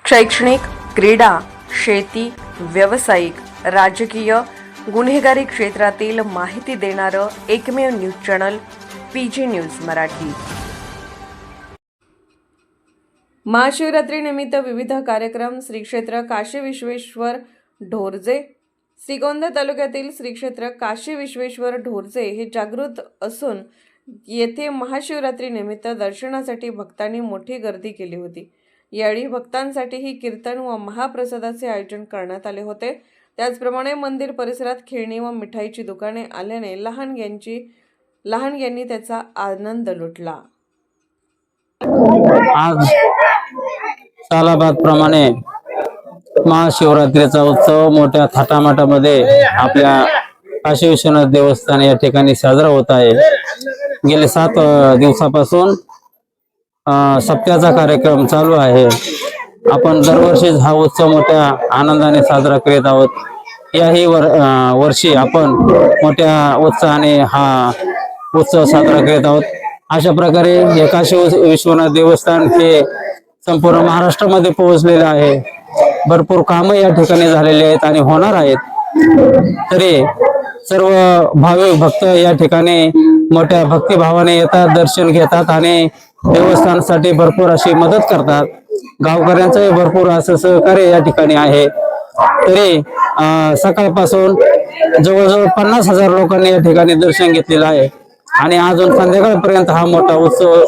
शैक्षणिक, क्रीडा, शेती, व्यावसायिक, राजकीय, गुन्हेगारी क्षेत्रातील माहिती देणारं एकमेव news channel PG news Marathi. महाशिवरात्रीनिमित्त विविध कार्यक्रम। श्री क्षेत्र काशी विश्वेश्वर ढोरजे। श्रीगोंदा तालुक्यातील श्री क्षेत्र काशी विश्वेश्वर ढोरजे हे जागृत असून येथे महाशिवरात्रीनिमित्त दर्शनासाठी भक्तांनी मोठी गर्दी केली होती। यावेळी भक्तांसाठीही कीर्तन व महाप्रसादाचे आयोजन करण्यात आले होते। त्याचप्रमाणे मंदिर परिसरात खेळणी व मिठाईची दुकाने आल्याने लहानग्यांनी त्याचा आनंद लुटला। आज सालाबाद प्रमाणे महाशिवरात्रीचा उत्सव मोठ्या थाटामाटामध्ये आपल्या काशी विश्वनाथ देवस्थान या ठिकाणी साजरा होत आहे। गेले 7 दिवसापासून सप्त्याचा कार्यक्रम चालू आहे। आपण दरवर्षी हा उत्सव मोठ्या आनंदाने साजरा करीत आहोत। याही वर्षी आपण मोठ्या उत्साहाने हा उत्सव साजरा करीत आहोत। अशा प्रकारे हे काशी विश्वनाथ देवस्थान हे संपूर्ण महाराष्ट्रामध्ये पोहोचलेले आहे। भरपूर कामं या ठिकाणी झालेले आहेत आणि होणार आहेत। तरी सर्व भाविक भक्त या ठिकाणी मोठ्या भक्तिभावाने येतात, दर्शन घेतात आणि देवस्थानासाठी भरपूर अशी मदत करतात। गावकऱ्यांचंही भरपूर असं सहकार्य या ठिकाणी आहे। तरी सकाळपासून जवळजवळ 50,000 लोकांनी या ठिकाणी दर्शन घेतलेलं आहे आणि अजून संध्याकाळपर्यंत हा मोठा उत्सव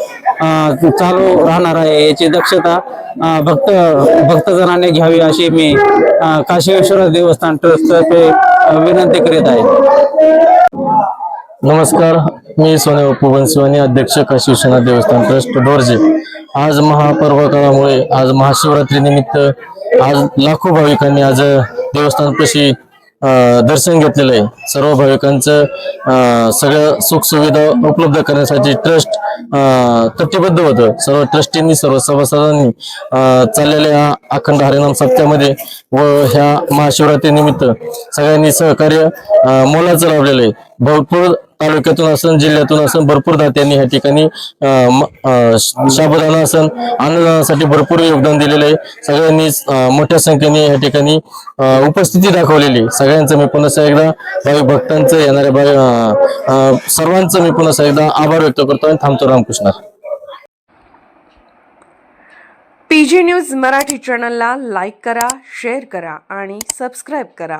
चालू राहणार आहे। याची दक्षता भक्तजनांनी घ्यावी अशी मी काशी विश्वनाथ देवस्थान ट्रस्टतर्फे विनंती करीत आहे। नमस्कार, मी सोने बापू बनसवानी, अध्यक्ष काशी विश्वनाथ देवस्थान ट्रस्ट ढोरजे। आज महापर्व काळामुळे आज महाशिवरात्री निमित्त आज लाखो भाविकांनी आज देवस्थानपाशी दर्शन घेतलेलं आहे। सर्व भाविकांचं सगळ्या सुखसुविधा उपलब्ध करण्यासाठी ट्रस्ट कटिबद्ध होतं। सर्व ट्रस्टींनी, सर्व सभासदांनी चाललेल्या अखंड हरिनाम सप्त्यामध्ये व ह्या महाशिवरात्री निमित्त सगळ्यांनी सहकार्य मोलाचं लावलेलं आहे। भरपूर तालुक्यातून असन, जिल्ह्यातून असन, भरपूर दात्यांनी ह्या ठिकाणी साबुदाणा असन, अन्नदानासाठी भरपूर योगदान दिलेलं आहे। सगळ्यांनी मोठ्या संख्येने या ठिकाणी उपस्थिती दाखवलेली। सगळ्यांचं मी पुन्हा एकदा भाविक भक्तांचं, येणाऱ्या सर्वांचं मी पुन्हा एकदा आभार व्यक्त करतो आणि थांबतो। रामकृष्ण। पीजी न्यूज मराठी चॅनलला लाईक करा, शेअर करा आणि सबस्क्राईब करा।